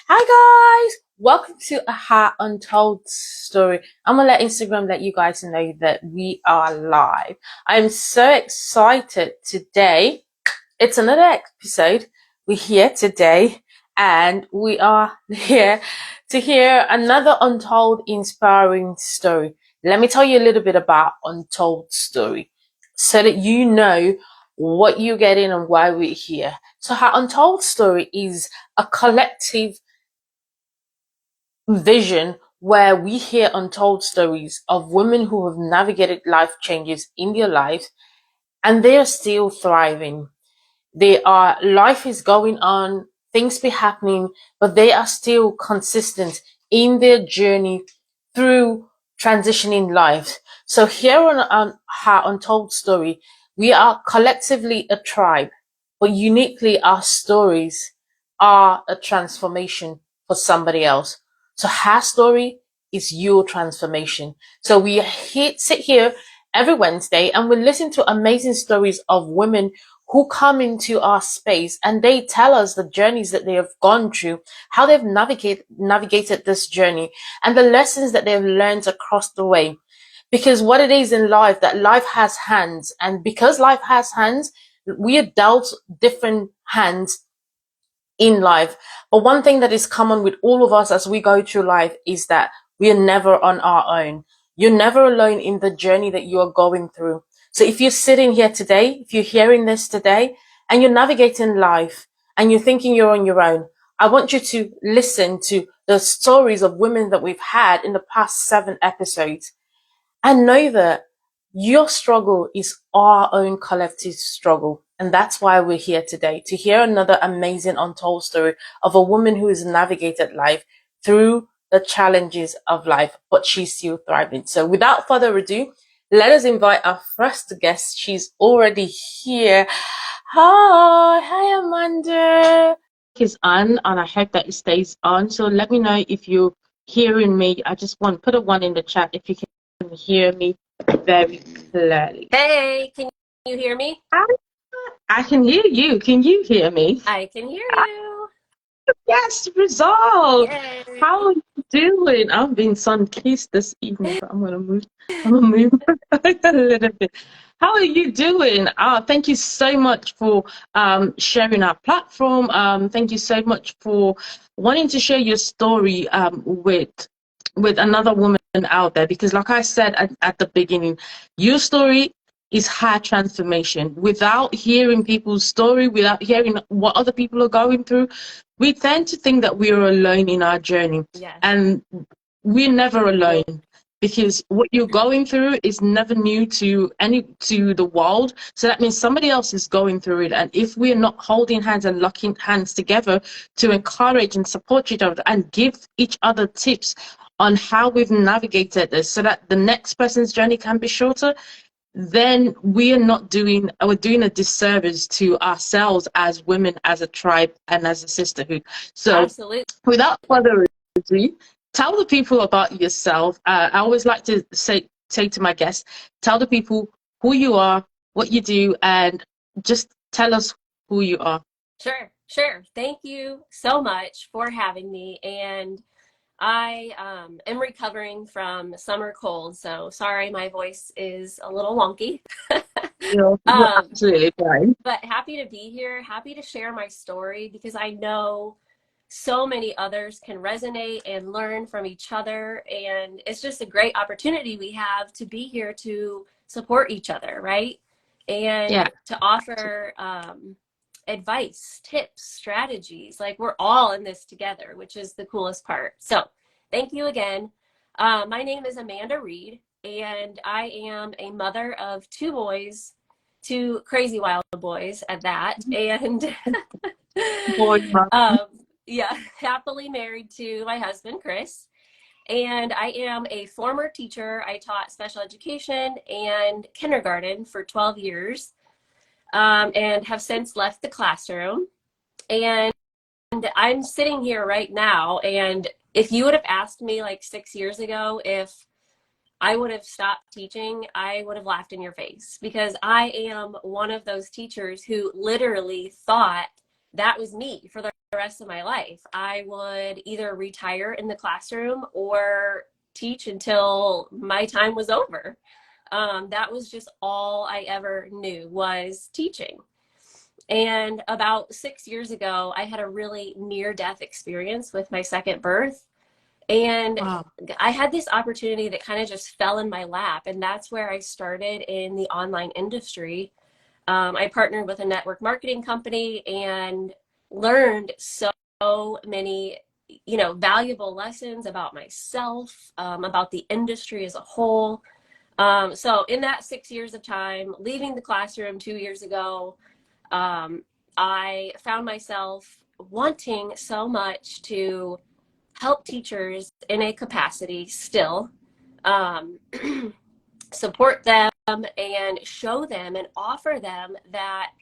Hi guys, welcome to a Untold story. I'm gonna let Instagram let you guys know that we are live. I'm so excited today. It's another episode. We're here today and we are here to hear another Untold inspiring story. Let me tell you a little bit about Untold story so that you know what you're getting and why we're here. So her Untold story is a collective vision where we hear untold stories of women who have navigated life changes in their lives and they are still thriving. Life is going on, things be happening, but they are still consistent in their journey through transitioning life. So here on her Untold story, we are collectively a tribe, but uniquely our stories are a transformation for somebody else. So her story is your transformation. So sit here every Wednesday and we listen to amazing stories of women who come into our space and they tell us the journeys that they have gone through, how they've navigated this journey, and the lessons that they've learned across the way. Because what it is in life, that life has hands, and because life has hands, we are dealt different hands in life. But one thing that is common with all of us as we go through life is that we are never on our own. You're never alone in the journey that you are going through. So if you're sitting here today, if you're hearing this today and you're navigating life and you're thinking you're on your own, I want you to listen to the stories of women that we've had in the past 7 episodes and know that your struggle is our own collective struggle. And that's why we're here today, to hear another amazing untold story of a woman who has navigated life through the challenges of life, but she's still thriving. So without further ado, let us invite our first guest. She's already here. Hi, Amanda. Is on, and I hope that it stays on. So let me know if you're hearing me. I just want put a 1 in the chat if you can hear me very clearly. Hey, can you hear me? I can hear you. Can you hear me? I can hear you. Yes, resolved. Yay. How are you doing? I've been sun-kissed this evening, but I'm gonna move a little bit. How are you doing? Thank you so much for sharing our platform. Thank you so much for wanting to share your story with another woman out there, because like I said at the beginning, your story is her transformation. Without hearing people's story, without hearing what other people are going through, we tend to think that we are alone in our journey. Yes. And we're never alone, because what you're going through is never new to the world. So that means somebody else is going through it. And if we're not holding hands and locking hands together to encourage and support each other and give each other tips on how we've navigated this so that the next person's journey can be shorter, then we're doing a disservice to ourselves as women, as a tribe, and as a sisterhood. So Absolutely. without further ado, tell the people about yourself. I always like to say to my guests, tell the people who you are, what you do, and just tell us who you are. Sure. Thank you so much for having me. And I am recovering from summer cold, so sorry my voice is a little wonky. You're absolutely fine. But happy to be here, happy to share my story because I know so many others can resonate and learn from each other. And it's just a great opportunity we have to be here to support each other, right? Yeah. And to offer advice, tips, strategies. Like we're all in this together, which is the coolest part. So thank you again. My name is Amanda Reed, and I am a mother of 2 boys, 2 crazy wild boys at that. And Boy, um, yeah, happily married to my husband, Chris. And I am a former teacher. I taught special education and kindergarten for 12 years, and have since left the classroom. And I'm sitting here right now. And if you would have asked me like 6 years ago if I would have stopped teaching, I would have laughed in your face because I am one of those teachers who literally thought that was me for the rest of my life. I would either retire in the classroom or teach until my time was over. That was just all I ever knew was teaching. And about 6 years ago, I had a really near death experience with my second birth. And Wow. I had this opportunity that kind of just fell in my lap. And that's where I started in the online industry. I partnered with a network marketing company and learned so many, valuable lessons about myself, about the industry as a whole. So in that 6 years of time, leaving the classroom 2 years ago, um, I found myself wanting so much to help teachers in a capacity still, um, support them and show them and offer them that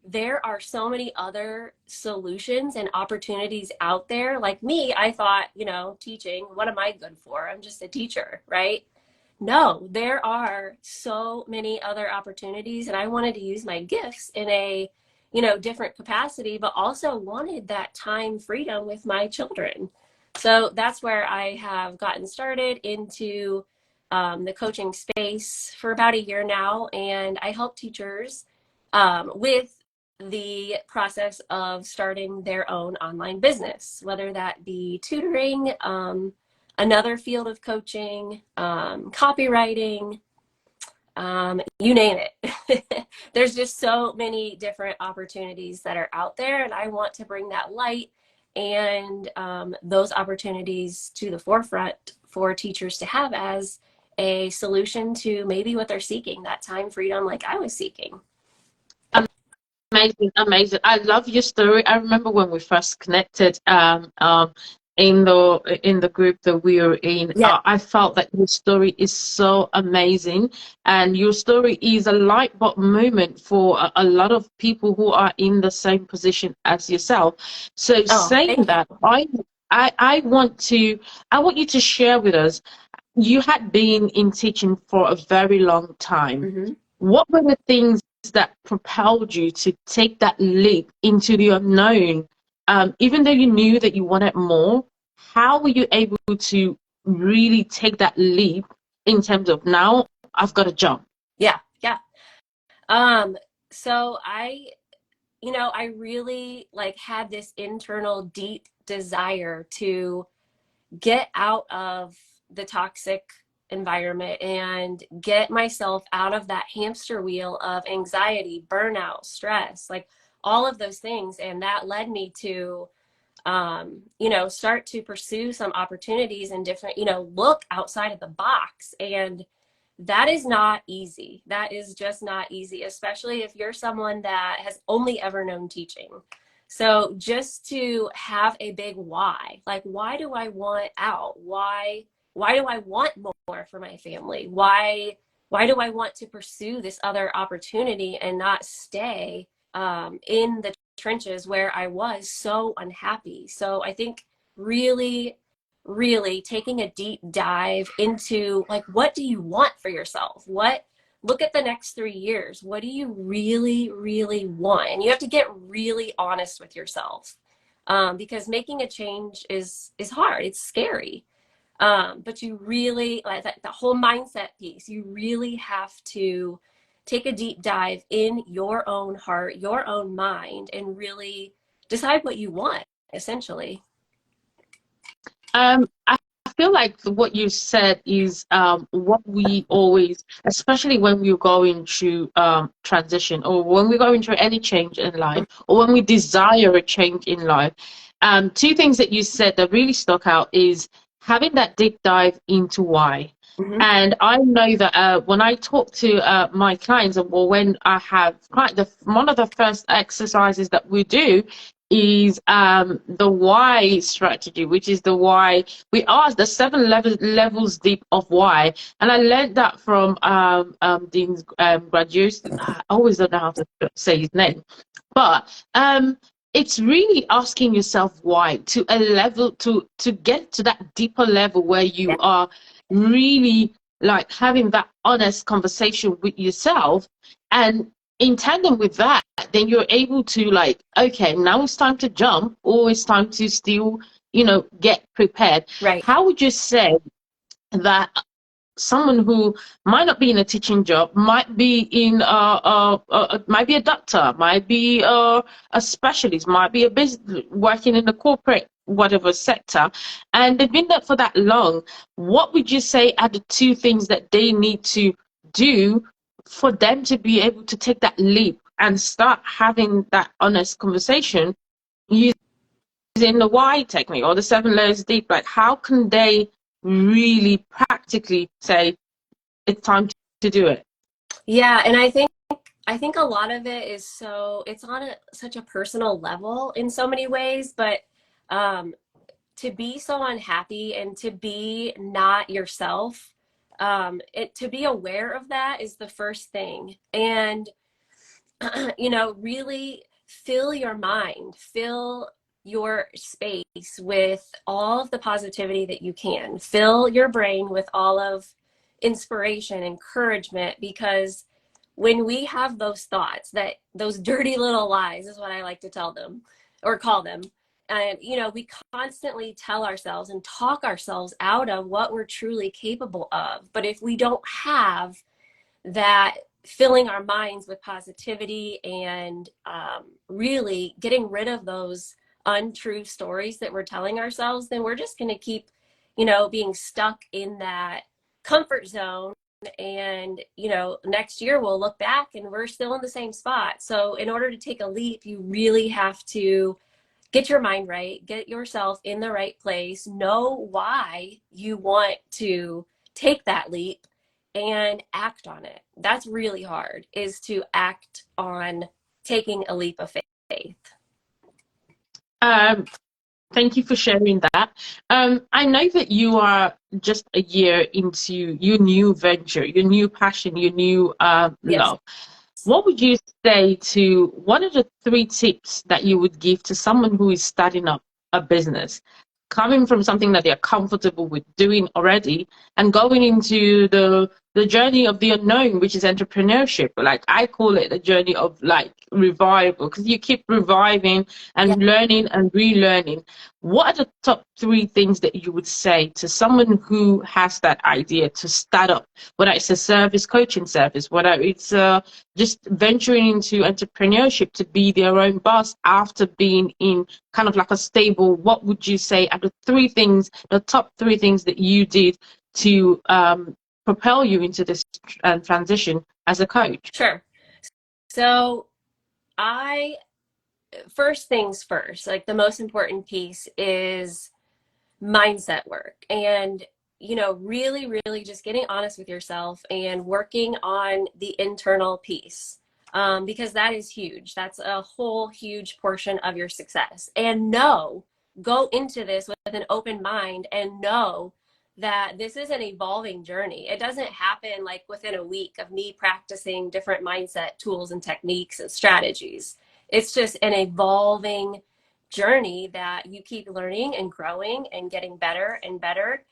there are so many other solutions and opportunities out there. Like me, I thought, teaching, what am I good for? I'm just a teacher, right? No, there are so many other opportunities, and I wanted to use my gifts in a, different capacity, but also wanted that time freedom with my children. So that's where I have gotten started into the coaching space for about a year now, and I help teachers with the process of starting their own online business, whether that be tutoring, another field of coaching, copywriting, you name it. There's just so many different opportunities that are out there, and I want to bring that light and those opportunities to the forefront for teachers to have as a solution to maybe what they're seeking, that time freedom like I was seeking. Amazing, amazing. I love your story. I remember when we first connected in the group that we were in. Yeah. I felt that your story is so amazing, and your story is a light bulb moment for a lot of people who are in the same position as yourself. So Oh, saying thank you. that, I want you to share with us. You had been in teaching for a very long time. Mm-hmm. What were the things that propelled you to take that leap into the unknown? Even though you knew that you wanted more, how were you able to really take that leap in terms of now I've got to jump? Yeah, yeah. Um, so I really like had this internal deep desire to get out of the toxic environment and get myself out of that hamster wheel of anxiety, burnout, stress, like all of those things. And that led me to, start to pursue some opportunities and different, look outside of the box. And that is not easy. That is just not easy, especially if you're someone that has only ever known teaching. So just to have a big why, like why do I want out? Why do I want more for my family? Why do I want to pursue this other opportunity and not stay in the trenches where I was so unhappy? So I think really really taking a deep dive into like what do you want for yourself, what look at the next 3 years, what do you really really want, and you have to get really honest with yourself, because making a change is hard, it's scary, but you really like that the whole mindset piece, you really have to take a deep dive in your own heart, your own mind, and really decide what you want essentially. I feel like what you said is what we always, especially when we're going through transition or when we're going through any change in life or when we desire a change in life. Two things that you said that really stuck out is having that deep dive into why. Mm-hmm. And I know that when I talk to my clients, or when I have one of the first exercises that we do is the why strategy, which is the why. We ask the levels deep of why, and I learned that from Dean's graduates. I always don't know how to say his name, but it's really asking yourself why to a level to get to that deeper level where Yeah. you are really like having that honest conversation with yourself and in tandem with that, then you're able to like, okay, now it's time to jump, or it's time to still, get prepared. Right. How would you say that someone who might not be in a teaching job, might be in might be a doctor, might be a specialist, might be a business working in the corporate whatever sector, and they've been there for that long, what would you say are the two things that they need to do for them to be able to take that leap and start having that honest conversation using the why technique or the 7 layers deep? Like, how can they really practically say it's time to do it? Yeah, and I think a lot of it is it's on such a personal level in so many ways, but um, to be so unhappy and to be not yourself, to be aware of that is the first thing. And really fill your mind, fill your space with all of the positivity that you can. Fill your brain with all of inspiration, encouragement, because when we have those thoughts, that those dirty little lies is what I like to tell them or call them. And, we constantly tell ourselves and talk ourselves out of what we're truly capable of. But if we don't have that filling our minds with positivity and really getting rid of those untrue stories that we're telling ourselves, then we're just going to keep, being stuck in that comfort zone. And, next year we'll look back and we're still in the same spot. So, in order to take a leap, you really have to get your mind right, get yourself in the right place, know why you want to take that leap and act on it. That's really hard, is to act on taking a leap of faith. Um, Thank you for sharing that. I know that you are just a year into your new venture, your new passion, your new Yes. love. What would you say to what are the 3 tips that you would give to someone who is starting up a business, coming from something that they're comfortable with doing already and going into the journey of the unknown, which is entrepreneurship? Like, I call it a journey of like revival, because you keep reviving Yeah. and learning and relearning. What are the top 3 things that you would say to someone who has that idea to start up, whether it's a service, coaching service, whether it's just venturing into entrepreneurship to be their own boss after being in kind of like a stable? What would you say are the 3 things, the top 3 things that you did to propel you into this transition as a coach? Sure. So, I first things first, like the most important piece is mindset work. And, really, really just getting honest with yourself and working on the internal piece. Because that is huge. That's a whole huge portion of your success. And go into this with an open mind and know that this is an evolving journey. It doesn't happen like within a week of me practicing different mindset tools and techniques and strategies. It's just an evolving journey that you keep learning and growing and getting better and better.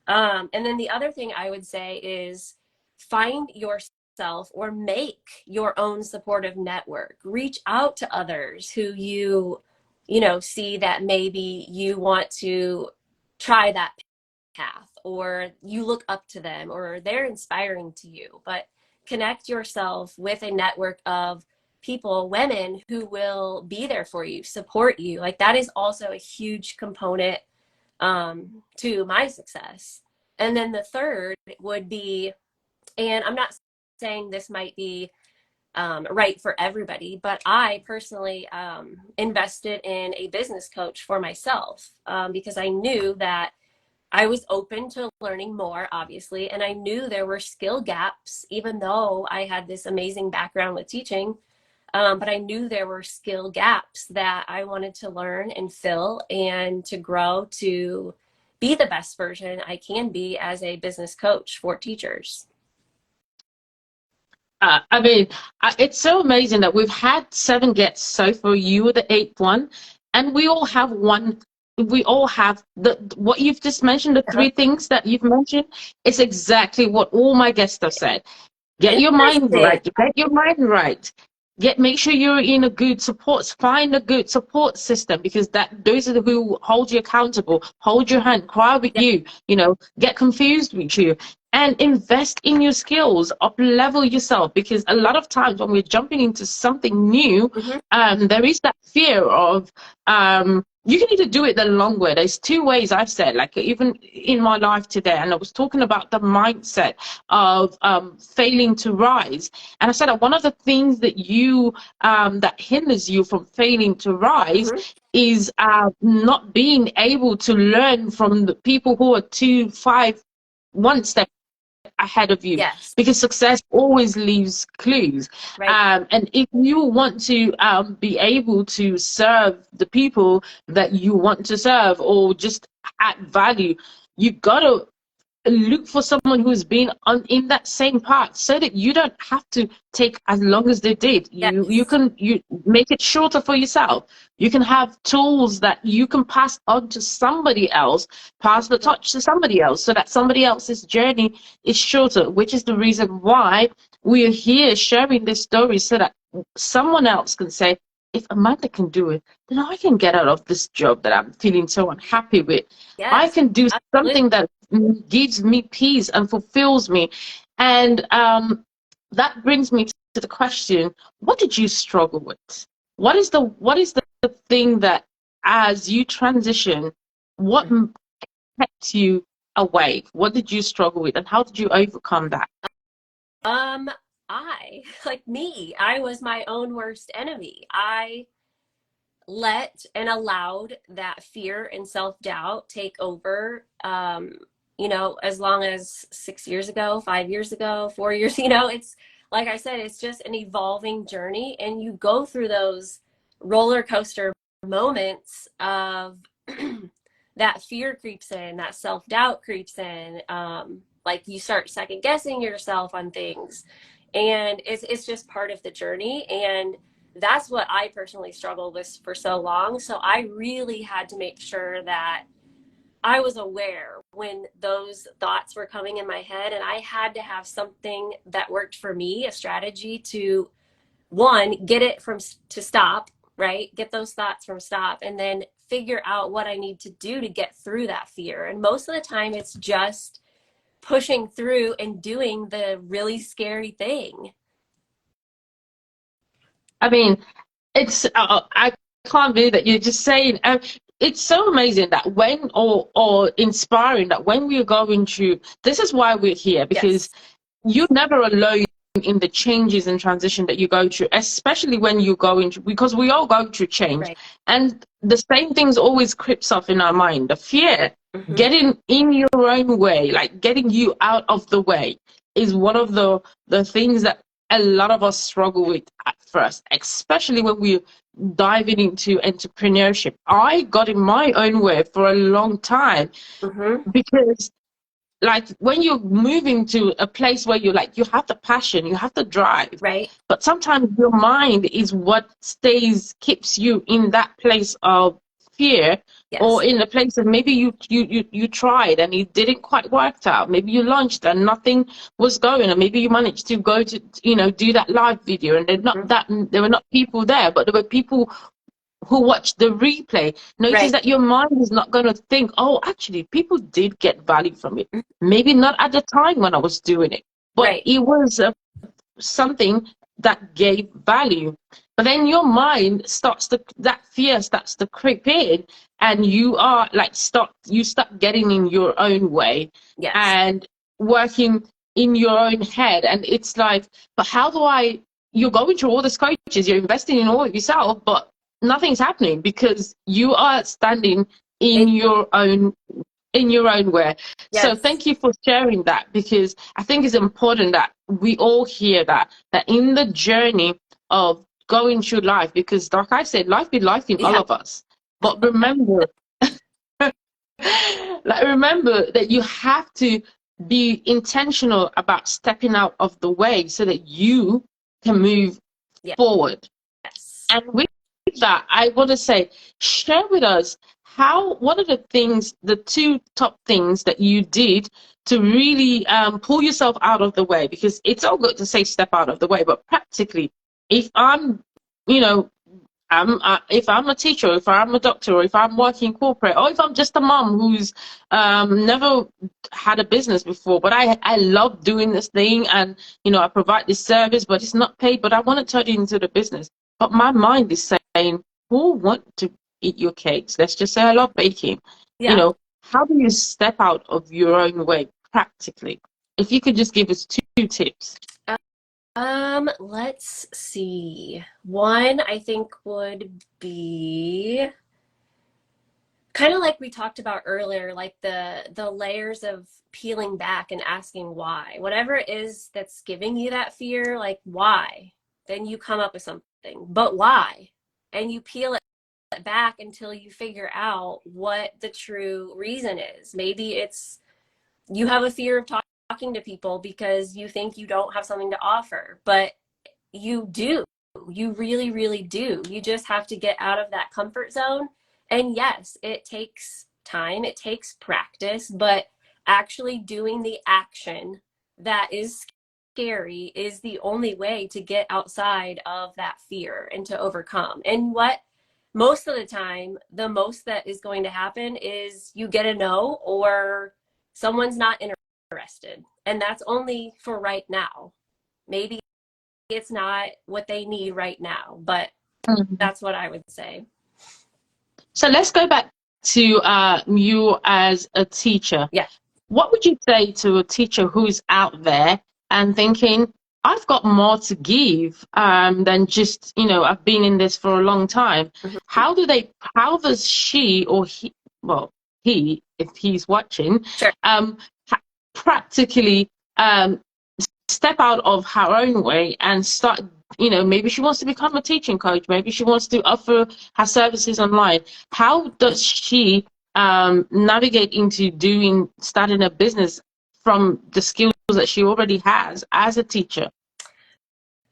And then the other thing I would say is find yourself or make your own supportive network. Reach out to others who see that maybe you want to try that path, or you look up to them, or they're inspiring to you. But connect yourself with a network of people, women who will be there for you, support you. Like, that is also a huge component to my success. And then the third would be, and I'm not saying this might be right for everybody, but I personally invested in a business coach for myself, because I knew that I was open to learning more, obviously, and I knew there were skill gaps, even though I had this amazing background with teaching. But I knew there were skill gaps that I wanted to learn and fill and to grow to be the best version I can be as a business coach for teachers. I mean, it's so amazing that we've had 7 guests so far. You were the 8th one, and we all have one. We all have the what you've just mentioned. The Uh-huh. 3 things that you've mentioned is exactly what all my guests have said. Get your mind Interesting. right. Get your mind right. Make sure you're in a good support, find a good support system, because those are the who hold you accountable, hold your hand, cry with Yeah. you, get confused with you, and invest in your skills, up level yourself, because a lot of times when we're jumping into something new, Hmm. there is that fear of you can either do it the long way. There's two ways, I've said, like even in my life today, and I was talking about the mindset of failing to rise. And I said that one of the things that that hinders you from failing to rise Hmm. is not being able to learn from the people who are 1 step ahead of you, Yes. because success always leaves clues. Right. And if you want to be able to serve the people that you want to serve, or just add value, you got to look for someone who's been in that same path, so that you don't have to take as long as they did. Yes. You make it shorter for yourself. You can have tools that you can pass on to somebody else, pass the Mhm. torch to somebody else, so that somebody else's journey is shorter, which is the reason why we're here sharing this story, so that someone else can say, if Amanda can do it, then I can get out of this job that I'm feeling so unhappy with. I Yes. can do Absolutely. something that gives me peace and fulfills me. And that brings me to the question: what did you struggle with? What is the thing that, as you transition, what kept you awake? What did you struggle with, and how did you overcome that? Um, like me, I was my own worst enemy. I let and allowed that fear and self-doubt take over. As long as 6 years ago, 5 years ago, 4 years, it's like I said, it's just an evolving journey, and you go through those roller coaster moments of that fear creeps in, that self-doubt creeps in. Like you start second guessing yourself on things, and it's just part of the journey. And that's what I personally struggled with for so long. So I really had to make sure that I was aware when those thoughts were coming in my head, and I had to have something that worked for me, a strategy to one, get it to stop, right? Get those thoughts from stop, and then figure out what I need to do to get through that fear. And most of the time it's just pushing through and doing the really scary thing. I mean, I can't believe that you're just saying. It's so amazing that or inspiring that when we're going through. This is why we're here, because Yes. you're never alone in the changes and transition that you go through, especially when you go into, because we all go through change, Right. and the same things always creeps up in our mind. The fear, Mm-hmm. getting in your own way, like getting you out of the way, is one of the things that a lot of us struggle with at first, especially when we're diving into entrepreneurship. I got in my own way for a long time, Mm-hmm. because like when you're moving to a place where you have the passion, you have the drive, Right. but sometimes your mind is what keeps you in that place of fear, or Yes. in a place of maybe you tried and it didn't quite work out. Maybe you launched and nothing was going, or maybe you managed to go to do that live video, and Mm-hmm. there were not people there, but there were people who watch the replay. Notice Right. that your mind is not going to think, oh, actually, people did get value from it. Maybe not at the time when I was doing it, but Right. it was something that gave value. But then your mind that fear starts to creep in, and you start getting in your own way Yes. and working in your own head. And it's like, but how do you're going through all these coaches, you're investing in all of yourself, but nothing's happening because you are standing in It, your own way. So yes. thank you for sharing that, because I think it's important that we all hear that in the journey of going through life, because like I said, life be life in all Yeah. of us. But remember, remember that you have to be intentional about stepping out of the way, so that you can move forward. Yes. And with that, I want to say, share with us what are the two top things that you did to really pull yourself out of the way? Because it's all good to say step out of the way, but practically, if I'm, you know, if I'm a teacher, if I'm a doctor, or if I'm working corporate, or if I'm just a mom who's never had a business before, but I love doing this thing, and I provide this service, but it's not paid, but I want to turn it into the business. But my mind is saying, who want to eat your cakes? Let's just say I love baking. You Yeah. know, how do you step out of your own way practically? If you could just give us two tips. Let's see. One I think would be kind of like we talked about earlier, like the layers of peeling back and asking why. Whatever it is that's giving you that fear, like why? Then you come up with something. But why? And you peel it back until you figure out what the true reason is. Maybe it's you have a fear of talking to people because you think you don't have something to offer, but you do. You really, really do. You just have to get out of that comfort zone. And yes, it takes time, it takes practice, but actually doing the action that is scary is the only way to get outside of that fear and to overcome. And what most of the time, the most that is going to happen is you get a no or someone's not interested. And that's only for right now. Maybe it's not what they need right now, but Mhm. that's what I would say. So let's go back to you as a teacher. Yeah. What would you say to a teacher who's out there and thinking, I've got more to give than just, I've been in this for a long time. Mm-hmm. How does she or he, well, he, if he's watching, Sure. um, practically um, step out of her own way and start, maybe she wants to become a teaching coach, maybe she wants to offer her services online. How does she navigate into starting a business from the skills that she already has as a teacher?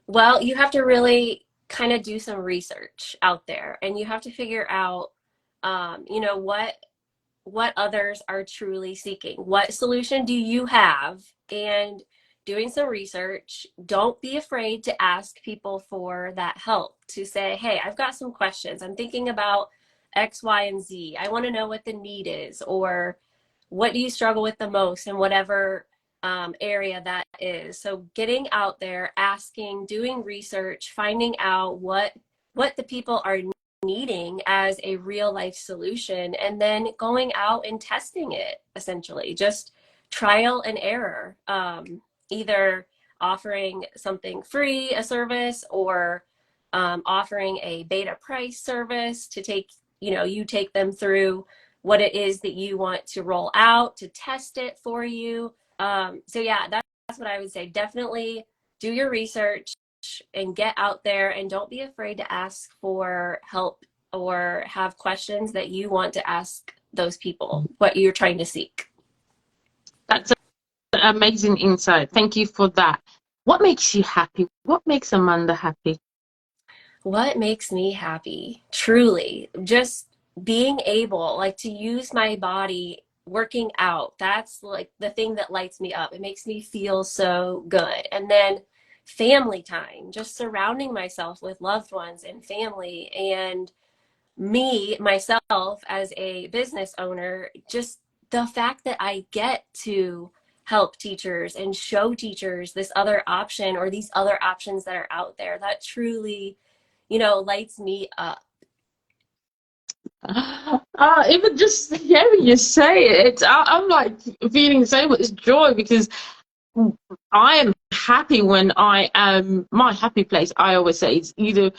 Well, you have to really kind of do some research out there and you have to figure out, what others are truly seeking. What solution do you have? And doing some research, don't be afraid to ask people for that help, to say, hey, I've got some questions. I'm thinking about X, Y, and Z. I want to know what the need is, or what do you struggle with the most in whatever area that is. So getting out there, asking, doing research, finding out what the people are needing as a real life solution, and then going out and testing it, essentially just trial and error, either offering something free, a service, or offering a beta price service to take, you take them through what it is that you want to roll out, to test it for you. So yeah, that's what I would say. Definitely do your research and get out there, and don't be afraid to ask for help or have questions that you want to ask those people what you're trying to seek. That's an amazing insight. Thank you for that. What makes you happy? What makes Amanda happy? What makes me happy? Truly, just being able, like, to use my body, working out. That's like the thing that lights me up. It makes me feel so good. And then family time, just surrounding myself with loved ones and family, and me, myself, as a business owner, just the fact that I get to help teachers and show teachers this other option or these other options that are out there, that truly, lights me up. Even just hearing you say it, I'm like feeling so much joy because I am happy when I am my happy place. I always say it's either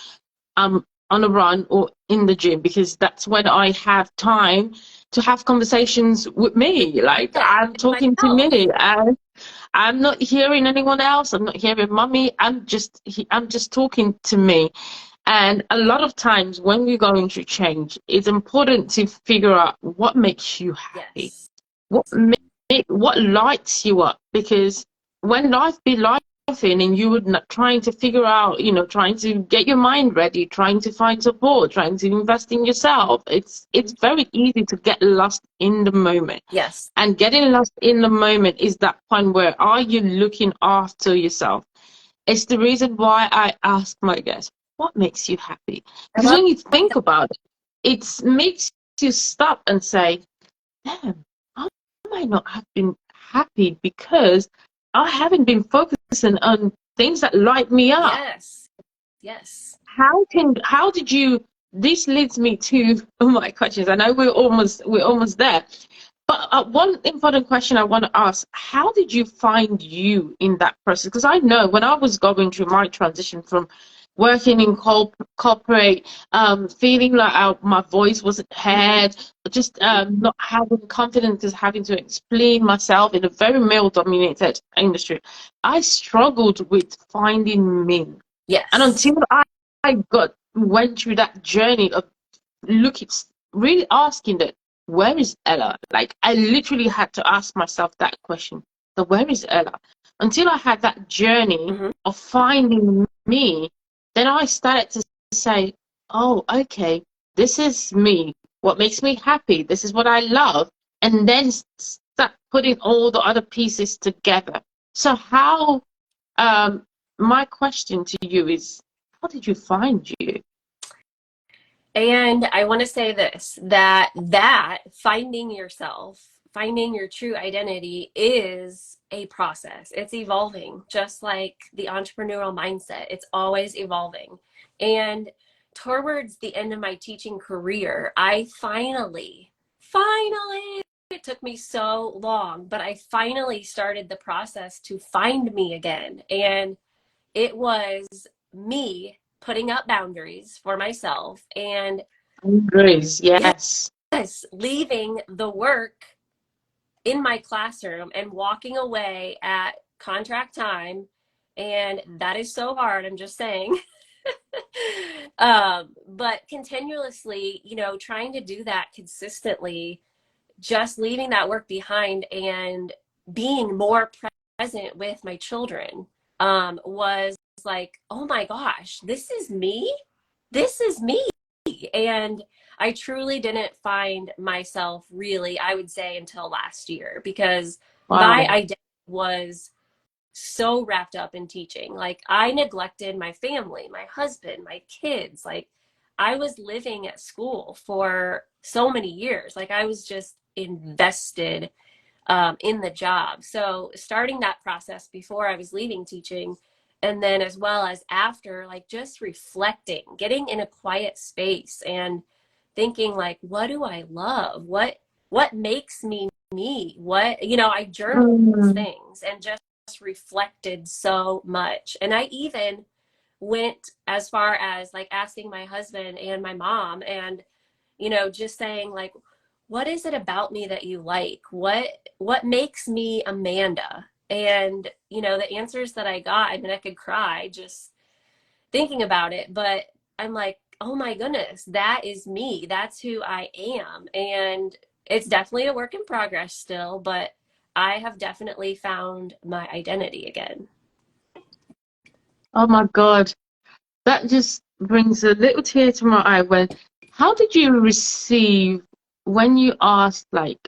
on a run or in the gym because that's when I have time to have conversations with me. Like Yeah, I'm with talking to myself. me, and I'm not hearing anyone else. I'm not hearing mommy. I'm just talking to me. And a lot of times when we're going through change, it's important to figure out what makes you happy, Yes. what what lights you up. Because when life be life and you would not trying to figure out, trying to get your mind ready, trying to find support, trying to invest in yourself, it's very easy to get lost in the moment. Yes. And getting lost in the moment is that point where are you looking after yourself? It's the reason why I ask my guests, what makes you happy? I Because love when you that. think about it, it makes you stop and say, damn, I might not have been happy because I haven't been focusing on things that light me up. Yes. Yes. How did you, this leads me to my questions. I know we're almost there. But one important question I want to ask, how did you find you in that process? Because I know when I was going through my transition from working in corporate, feeling like my voice wasn't heard, just not having confidence, just having to explain myself in a very male-dominated industry, I struggled with finding me. And Yes. until I went through that journey of looking, really asking that, where is Ella? Like I literally had to ask myself that question. So where is Ella? Until I had that journey Hmm. of finding me, then I started to say, oh, okay, this is me. What makes me happy? This is what I love. And then start putting all the other pieces together. So how, my question to you is, how did you find you? And I want to say this, that finding yourself, finding your true identity is a process. It's evolving, just like the entrepreneurial mindset. It's always evolving. And towards the end of my teaching career, I finally, it took me so long, but I finally started the process to find me again. And it was me putting up boundaries for myself and Grace, yes. yes, leaving the work in my classroom and walking away at contract time. And that is so hard, I'm just saying. But continuously, trying to do that consistently, just leaving that work behind and being more present with my children was like, oh my gosh, this is me. This is me. And I truly didn't find myself really, I would say, until last year because my Wow. identity was so wrapped up in teaching. Like I neglected my family, my husband, my kids. Like I was living at school for so many years. Like I was just invested in the job. So starting that process before I was leaving teaching, and then as well as after, like just reflecting, getting in a quiet space and thinking like, what do I love? What makes me me? What, I journaled those Mm. things and just reflected so much. And I even went as far as like asking my husband and my mom and just saying like, what is it about me that you like? What makes me Amanda? And the answers that I got, I mean, I could cry just thinking about it, but I'm like, oh my goodness, that is me. That's who I am. And it's definitely a work in progress still, but I have definitely found my identity again. Oh my God. That just brings a little tear to my eye when, how did you receive when you asked, like,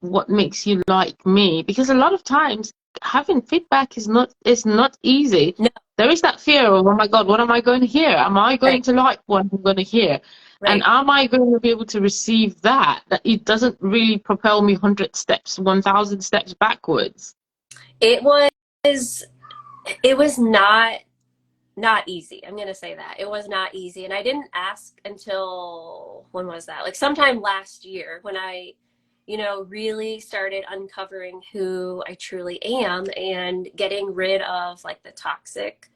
what makes you like me? Because a lot of times having feedback is not easy. No, There is that fear of, oh my God, what am I going to hear? Am I right, going to like what I'm going to hear? And right. am I going to be able to receive that? That it doesn't really propel me 100 steps, 1,000 steps backwards. It was it was not easy. I'm going to say that. It was not easy. And I didn't ask until when was that? Like sometime last year when I, really started uncovering who I truly am and getting rid of like the toxic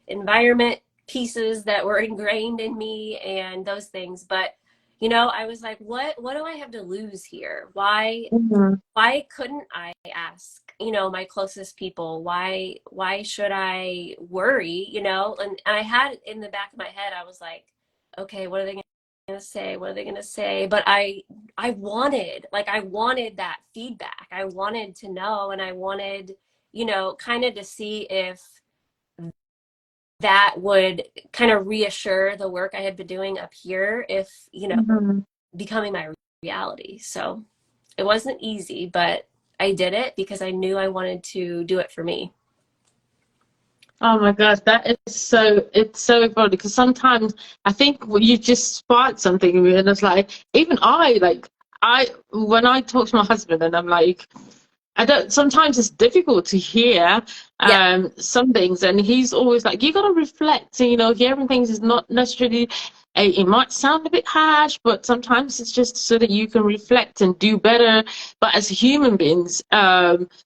environment pieces that were ingrained in me and those things. But, I was like, what do I have to lose here? Mhm. Why couldn't I ask, my closest people? Why should I worry, and I had in the back of my head, I was like, okay, what are they going to say? What are they going to say? But I wanted that feedback. I wanted to know, and I wanted, kind of to see if that would kind of reassure the work I had been doing up here, if, Mhm. becoming my reality. So it wasn't easy, but I did it because I knew I wanted to do it for me. Oh my gosh, that is so, it's so important because sometimes I think you just spark something in me and it's like, even when I talk to my husband and I'm like, I don't, sometimes it's difficult to hear Yeah, some things, and he's always like, you got to reflect, and, hearing things is not necessarily, it might sound a bit harsh, but sometimes it's just so that you can reflect and do better. But as human beings,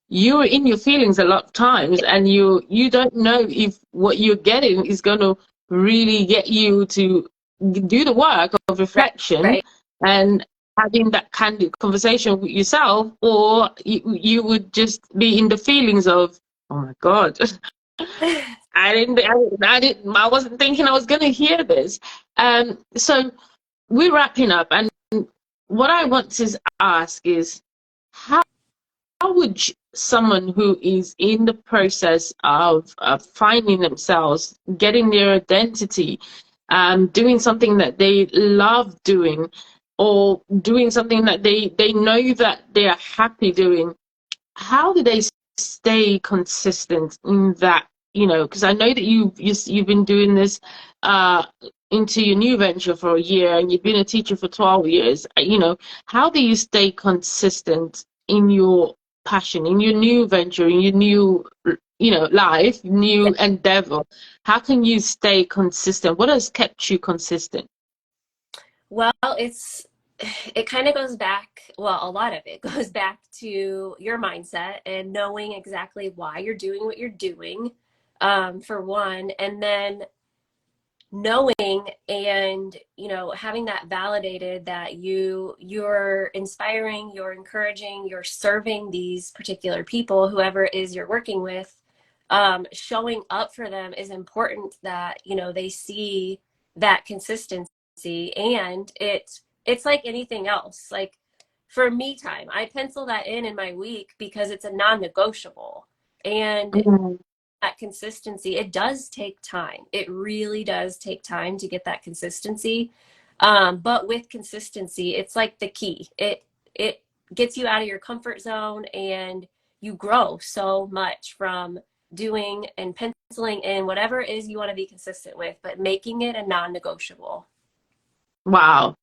you're in your feelings a lot of times, and you don't know if what you're getting is going to really get you to do the work of right, reflection right. and having that candid conversation with yourself, or you would just be in the feelings of, oh my god, I wasn't thinking I was going to hear this. So we're wrapping up, and what I want to ask is, how would someone who is in the process of finding themselves, getting their identity, doing something that they love doing, or doing something that they know that they are happy doing, how do they stay consistent in that? Because I know that you've been doing this uh, into your new venture for a year, and you've been a teacher for 12 years. How do you stay consistent in your passion, in your new venture, in your new life, Yeah. new endeavor? How can you stay consistent? What has kept you consistent? Well, it kind of goes back, well, a lot of it goes back to your mindset and knowing exactly why you're doing what you're doing, for one, and then knowing and having that validated that you're inspiring, you're encouraging, you're serving these particular people, whoever it is you're working with. Showing up for them is important, that they see that consistency. And it's like anything else, like for me time, I pencil that in my week because it's a non-negotiable. And Mm. that consistency, it does take time. It really does take time to get that consistency. But with consistency, it's like the key. It gets you out of your comfort zone, and you grow so much from doing and penciling in whatever it is you want to be consistent with, but making it a non-negotiable. Wow.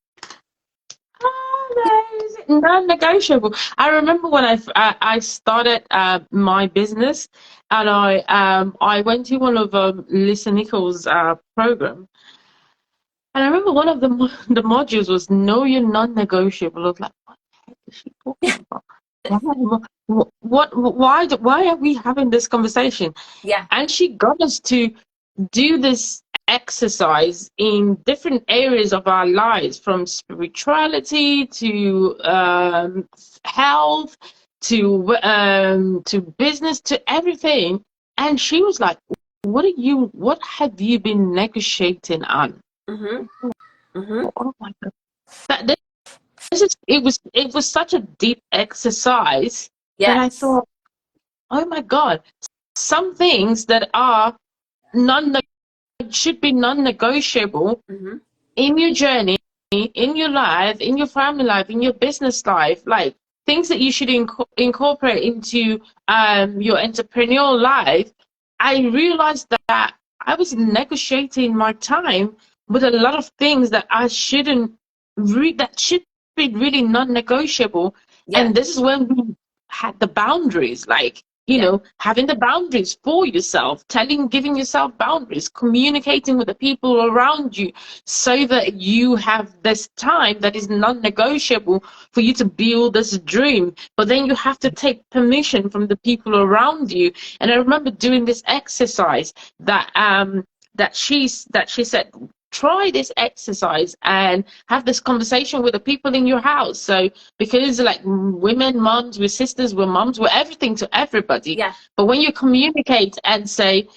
Amazing. Non-negotiable. I remember when I started my business, and I went to one of Lisa Nichols' program, and I remember one of the the modules was know your non-negotiable. I was like, what the heck is she talking about? Why are we having this conversation? Yeah. And she got us to do this exercise in different areas of our lives, from spirituality to health to business to everything. And she was like, what have you been negotiating on? Mm-hmm. Mm-hmm. Oh my god, that it was such a deep exercise that I Yes. thought, oh my god, some things that are non should be non-negotiable Mm-hmm. in your journey, in your life, in your family life, in your business life, like things that you should incorporate into your entrepreneurial life. I realized that I was negotiating my time with a lot of things that I shouldn't that should be really non-negotiable. Yeah. And this is when we had the boundaries, like Yeah. having the boundaries for yourself, giving yourself boundaries, communicating with the people around you, so that you have this time that is non-negotiable for you to build this dream. But then you have to take permission from the people around you. And I remember doing this exercise that she said, try this exercise and have this conversation with the people in your house. So because like women, moms, we're sisters, we're moms, we're everything to everybody. Yeah. But when you communicate and say,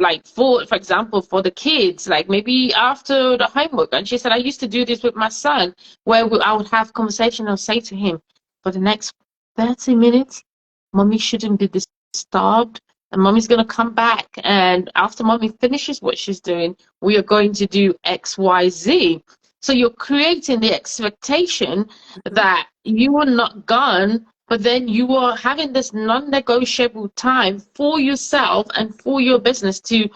like for example, for the kids, like maybe after the homework, and she said, I used to do this with my son, where I would have conversation and say to him, for the next 30 minutes, mommy shouldn't be disturbed. And mommy's going to come back. And after mommy finishes what she's doing, we are going to do X, Y, Z. So you're creating the expectation Mm-hmm. that you are not gone but then you are having this non-negotiable time for yourself and for your business to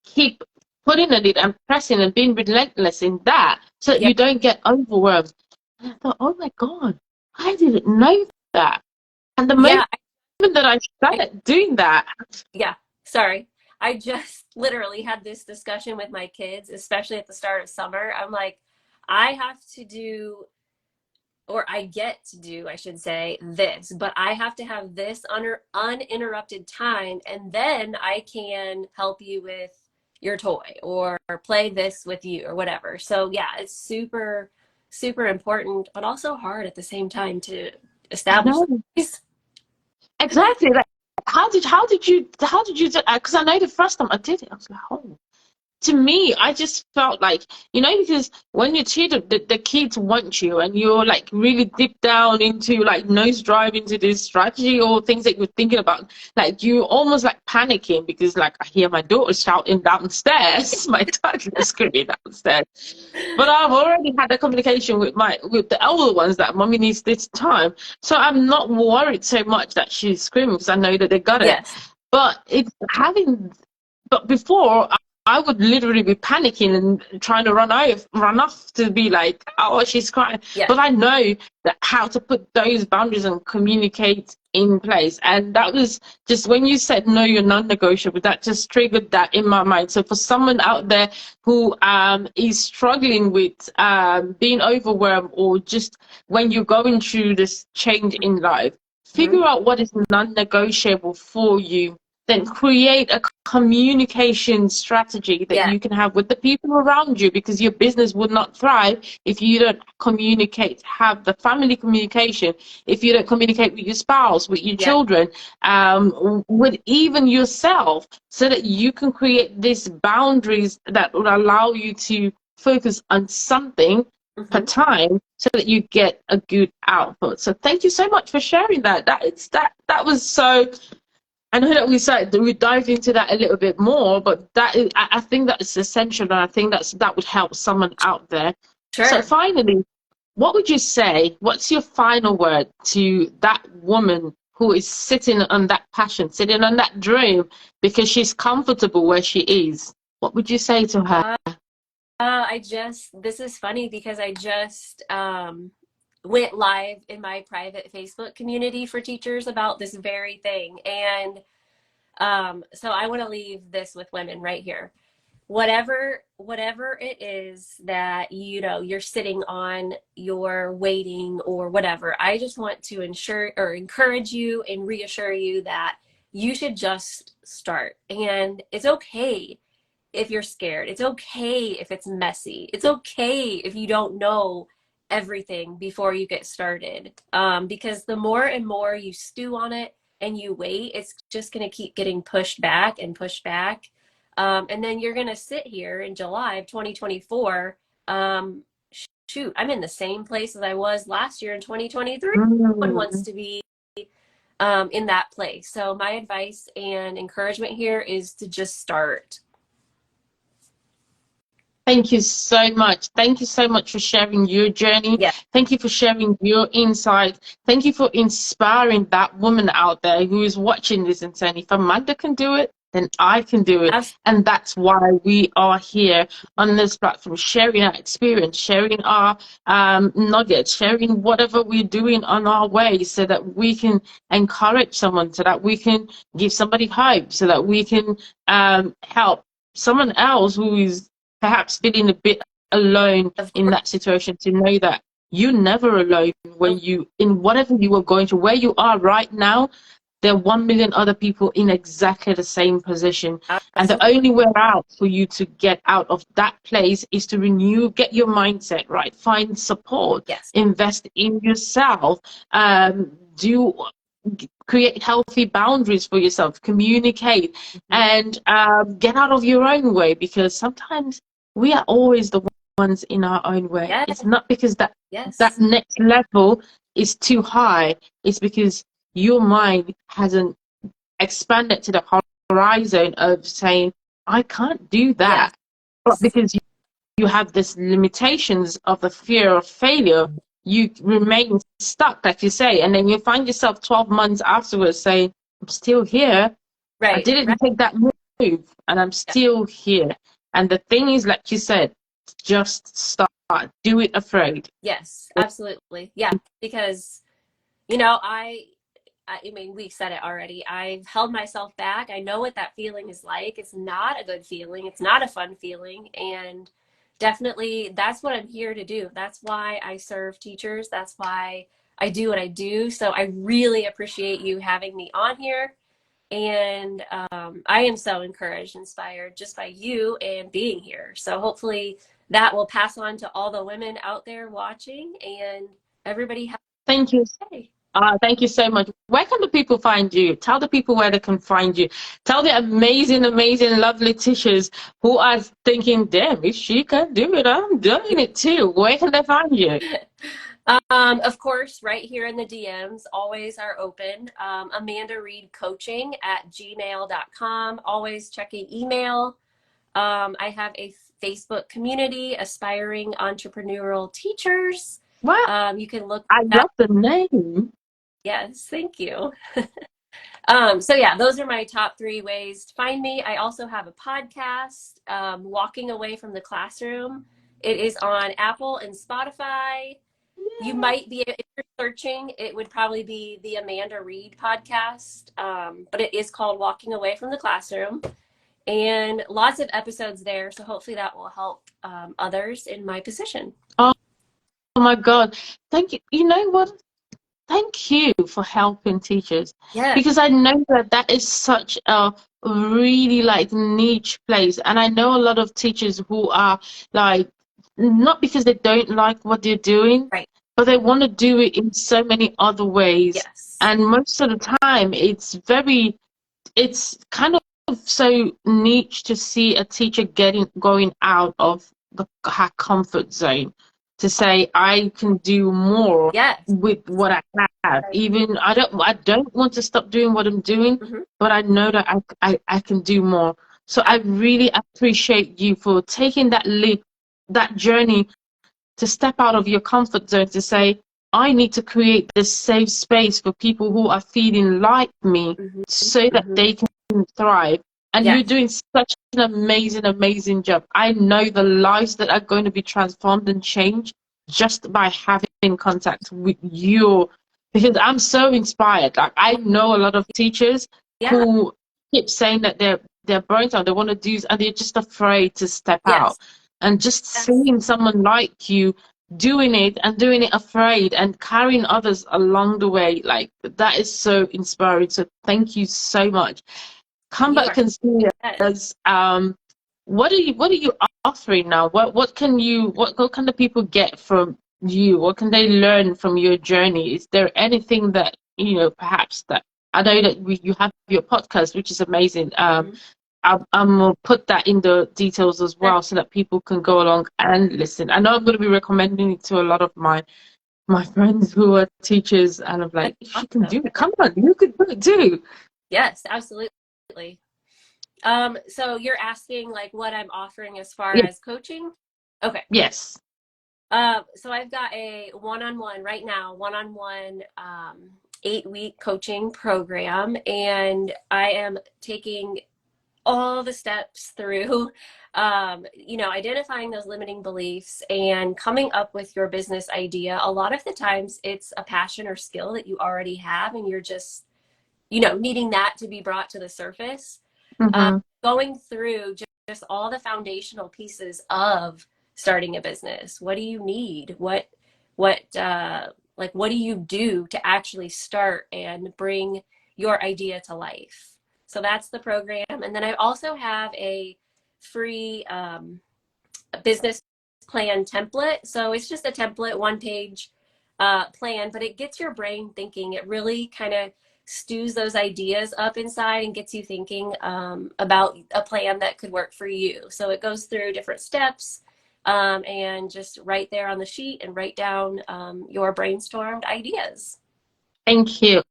keep putting at it and pressing and being relentless in that so that Yeah. you don't get overwhelmed. And I thought, oh my God, I didn't know that. And the moment Yeah. that I started doing that, Yeah. Sorry. I just literally had this discussion with my kids, especially at the start of summer. I'm like, I have to do, or I get to do, I should say, this, but I have to have this uninterrupted time, and then I can help you with your toy or play this with you or whatever. So, yeah, it's super, super important, but also hard at the same time to I establish know these. exactly. Like, how did you do? Because I know the first time I did it, I was like, oh. To me, I just felt like, because when you're cheated, the kids want you and you're like really deep down into like nose drive into this strategy or things that you're thinking about. Like you almost like panicking because like I hear my daughter shouting downstairs, my toddler screaming downstairs. But I've already had a communication with the elder ones that mommy needs this time. So I'm not worried so much that she's screaming because I know that they got it. Yes. But but before I would literally be panicking and trying to run off to be like, oh, she's crying. Yeah. But I know that how to put those boundaries and communicate in place. And that was just when you said no, you're non-negotiable. That just triggered that in my mind. So for someone out there who is struggling with being overwhelmed, or just when you're going through this change in life, Mm-hmm. figure out what is non-negotiable for you, then create a communication strategy that Yeah. you can have with the people around you, because your business would not thrive if you don't communicate, have the family communication, if you don't communicate with your spouse, with your Yeah. children, with even yourself, so that you can create these boundaries that will allow you to focus on something per Mm-hmm. time so that you get a good output. So thank you so much for sharing that. That was so. I know that we dived into that a little bit more, but I think that's essential, and I think that would help someone out there. So Sure. finally, what would you say? What's your final word to that woman who is sitting on that passion, sitting on that dream, because she's comfortable where she is? What would you say to her? This is funny because I just went live in my private Facebook community for teachers about this very thing. And so I want to leave this with women right here. Whatever it is that you're sitting on, you're waiting or whatever, I just want to ensure or encourage you and reassure you that you should just start. And it's okay if you're scared. It's okay if it's messy. It's okay if you don't know everything before you get started. Because the more and more you stew on it and you wait, it's just going to keep getting pushed back and pushed back. And then you're going to sit here in July of 2024. Shoot, I'm in the same place as I was last year in 2023. No one wants Mm. to be in that place. So my advice and encouragement here is to just start. Thank you so much. Thank you so much for sharing your journey. Yeah. Thank you for sharing your insight. Thank you for inspiring that woman out there who is watching this and saying, if Amanda can do it, then I can do it. Absolutely. And that's why we are here on this platform, sharing our experience, sharing our nuggets, sharing whatever we're doing on our way, so that we can encourage someone, so that we can give somebody hope, so that we can help someone else who is perhaps feeling a bit alone Of in course. that situation, to know that you're never alone when Of, you, in whatever you are going through, where you are right now, there are 1 million other people in exactly the same position. And the absolutely. only way out for you to get out of that place is to get your mindset right, find support, Yes. invest in yourself, do create healthy boundaries for yourself, communicate, Mm-hmm. and get out of your own way, because sometimes we are always the ones in our own way. Yes. It's not because that Yes. next level is too high, it's because your mind hasn't expanded to the horizon of saying, I can't do Yes. that. But because you have this limitations of the fear of failure, you remain stuck, like you say, and then you find yourself 12 months afterwards saying, I'm still here. I Right, right. didn't take that move, and I'm Yeah. still here. And the thing is, like you said, just start. Do it afraid. Yes, absolutely. Yeah, because you know, I mean, we said it already. I've held myself back. I know what that feeling is like. It's not a good feeling. It's not a fun feeling. And definitely that's what I'm here to do. That's why I serve teachers. That's why I do what I do. So I really appreciate you having me on here. And I am so encouraged, inspired just by you and being here. So hopefully that will pass on to all the women out there watching and everybody have Thank you. a day. Thank you so much. Where can the people find you? Tell the people where they can find you. Tell the amazing, amazing, lovely teachers who are thinking, damn, if she can do it, I'm doing it too. Where can they find you? Of course, right here in the DMs, always are open. Amanda Reed Coaching at gmail.com, always checking email. I have a Facebook community, Aspiring Entrepreneurial Teachers. Well, You can look I that. love the name. Yes, thank you. So yeah, those are my top 3 ways to find me. I also have a podcast, Walking Away from the Classroom. It is on Apple and Spotify. You might be, if you're searching, it would probably be the Amanda Reed podcast, but it is called Walking Away from the Classroom, and lots of episodes there. So hopefully that will help others in my position. Oh, oh my God. Thank you. You know what? Thank you for helping teachers, Yeah, because I know that that is such a really like niche place, and I know a lot of teachers who are like, not because they don't like what they're doing, right. but they want to do it in so many other ways, Yes. and most of the time it's kind of so niche to see a teacher going out of her comfort zone to say I can do more Yes. with what I have. Even I don't want to stop doing what I'm doing, Mm-hmm. but I know that I can do more. So I really appreciate you for taking that leap, that journey, to step out of your comfort zone to say, I need to create this safe space for people who are feeling like me Mm-hmm. so that Mm-hmm. they can thrive. And you're Yes. doing such an amazing, amazing job. I know the lives that are going to be transformed and changed just by having contact with you, because I'm so inspired. Like, I know a lot of teachers Yeah. who keep saying that they're burnt out, they want to do, and they're just afraid to step Yes. out. And just Yes. seeing someone like you doing it and doing it afraid and carrying others along the way, like that is so inspiring. So thank you so much. Come You are back and see good. us. What are you offering now? What can the people get from you? What can they learn from your journey? Is there anything that, perhaps that, I know that you have your podcast, which is amazing. Mm-hmm. I'm gonna put that in the details as Sure. well so that people can go along and listen. I know I'm gonna be recommending it to a lot of my friends who are teachers, and I'm That's like, if she can awesome. do it, come on, you can do it too. Yes, absolutely. So you're asking like what I'm offering as far Yeah, as coaching? Okay. yes. So I've got a one-on-one right now, one-on-one 8-week coaching program, and I am taking all the steps through, identifying those limiting beliefs and coming up with your business idea. A lot of the times it's a passion or skill that you already have, and you're just, needing that to be brought to the surface. uh, Mm-hmm. Going through just all the foundational pieces of starting a business. What do you need? What do you do to actually start and bring your idea to life? So that's the program. And then I also have a free business plan template. So it's just a template, 1 page plan, but it gets your brain thinking. It really kind of stews those ideas up inside and gets you thinking about a plan that could work for you. So it goes through different steps, and just write there on the sheet and write down your brainstormed ideas. Thank you.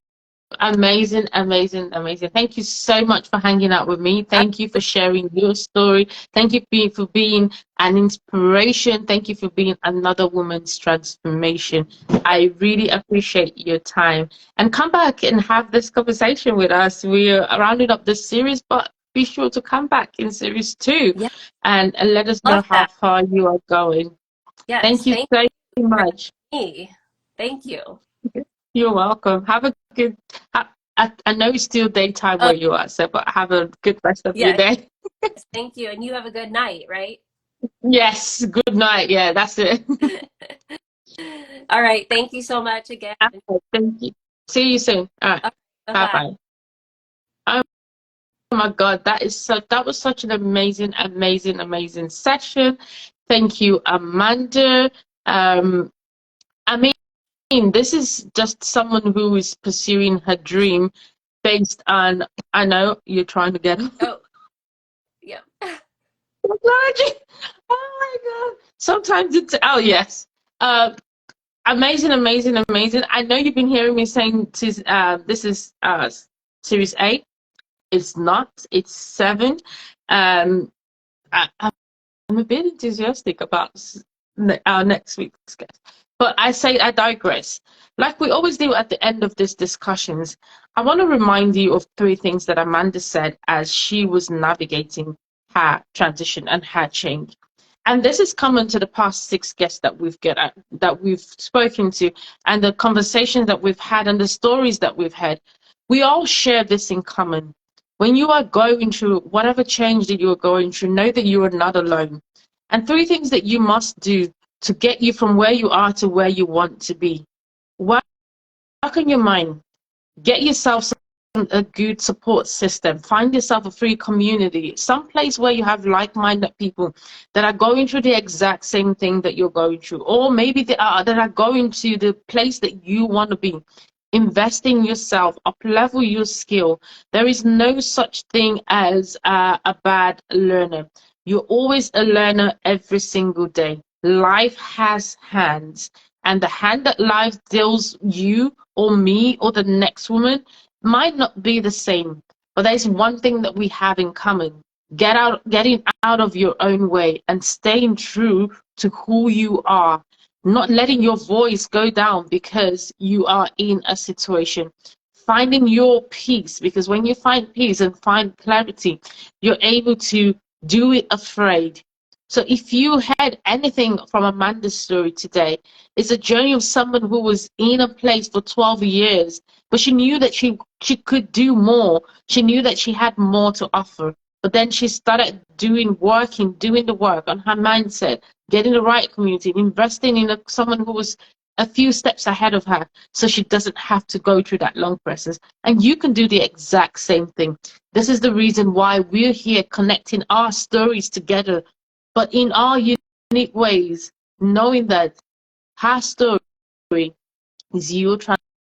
Amazing, amazing, amazing. Thank you so much for hanging out with me. Thank you for sharing your story. Thank you for being an inspiration. Thank you for being another woman's transformation. I really appreciate your time. And come back and have this conversation with us. We're rounding up this series, but be sure to come back in series 2 Yeah, and let us know love how that. far you are going. Yes, Thank you thank so you for much. having me. Thank you. You're welcome. Have a good. I know it's still daytime Oh, where you are, so but have a good rest of your yes, day. thank you. And you have a good night, right? Yes. Good night. Yeah, that's it. All right. Thank you so much again. Okay, thank you. See you soon. All right. Okay, Bye bye-bye. bye. Oh my God, that was such an amazing, amazing, amazing session. Thank you, Amanda. I mean, this is just someone who is pursuing her dream based on. I know you're trying to get. Oh, yeah. Technology. Oh my God. Sometimes it's, oh yes. Amazing, amazing, amazing. I know you've been hearing me saying this is series 8. It's not, it's 7. I'm a bit enthusiastic about our next week's guest. But I digress. Like we always do at the end of these discussions, I want to remind you of 3 things that Amanda said as she was navigating her transition and her change. And this is common to the past 6 guests that we've spoken to, and the conversations that we've had, and the stories that we've had. We all share this in common. When you are going through whatever change that you are going through, know that you are not alone. And 3 things that you must do to get you from where you are to where you want to be. Work on your mind. Get yourself a good support system. Find yourself a free community, some place where you have like-minded people that are going through the exact same thing that you're going through, or maybe that are going to the place that you want to be. Invest in yourself, up level your skill. There is no such thing as a bad learner. You're always a learner every single day. Life has hands, and the hand that life deals you or me or the next woman might not be the same, but there's one thing that we have in common. Getting out of your own way and staying true to who you are, not letting your voice go down because you are in a situation. Finding your peace, because when you find peace and find clarity, you're able to do it afraid. So if you had anything from Amanda's story today, it's a journey of someone who was in a place for 12 years, but she knew that she could do more. She knew that she had more to offer. But then she started doing the work on her mindset, getting the right community, investing in someone who was a few steps ahead of her, so she doesn't have to go through that long process. And you can do the exact same thing. This is the reason why we're here connecting our stories together, but in our unique ways, knowing that her story is your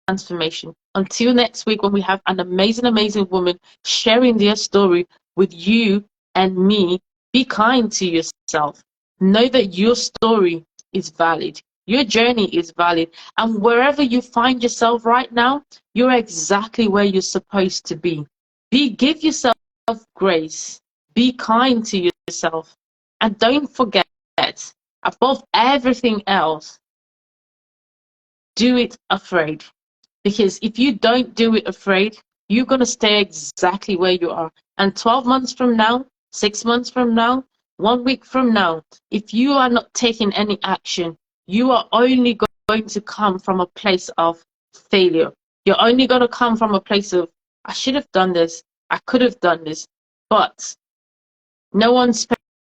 transformation. Until next week, when we have an amazing, amazing woman sharing their story with you and me, be kind to yourself. Know that your story is valid. Your journey is valid. And wherever you find yourself right now, you're exactly where you're supposed to be. Give yourself grace. Be kind to yourself. And don't forget, above everything else, do it afraid. Because if you don't do it afraid, you're going to stay exactly where you are. And 12 months from now, 6 months from now, 1 week from now, if you are not taking any action, you are only going to come from a place of failure. You're only going to come from a place of, I should have done this, I could have done this. But no one's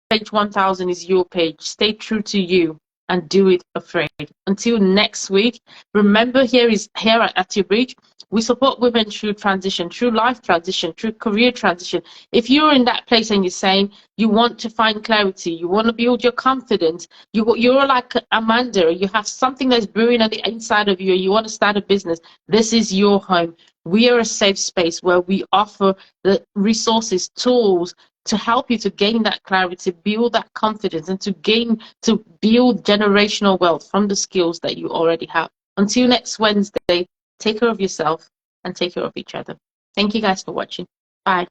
page 1000 is your page. Stay true to you and do it afraid. Until next week, remember here at Your Bridge, we support women through transition, through life transition, through career transition. If you're in that place and you're saying you want to find clarity, you want to build your confidence, you're like Amanda, you have something that's brewing on the inside of you, you want to start a business, this is your home. We are a safe space where we offer the resources, tools, to help you to gain that clarity, build that confidence, and to build generational wealth from the skills that you already have. Until next Wednesday, take care of yourself. and take care of each other. Thank you guys for watching. Bye.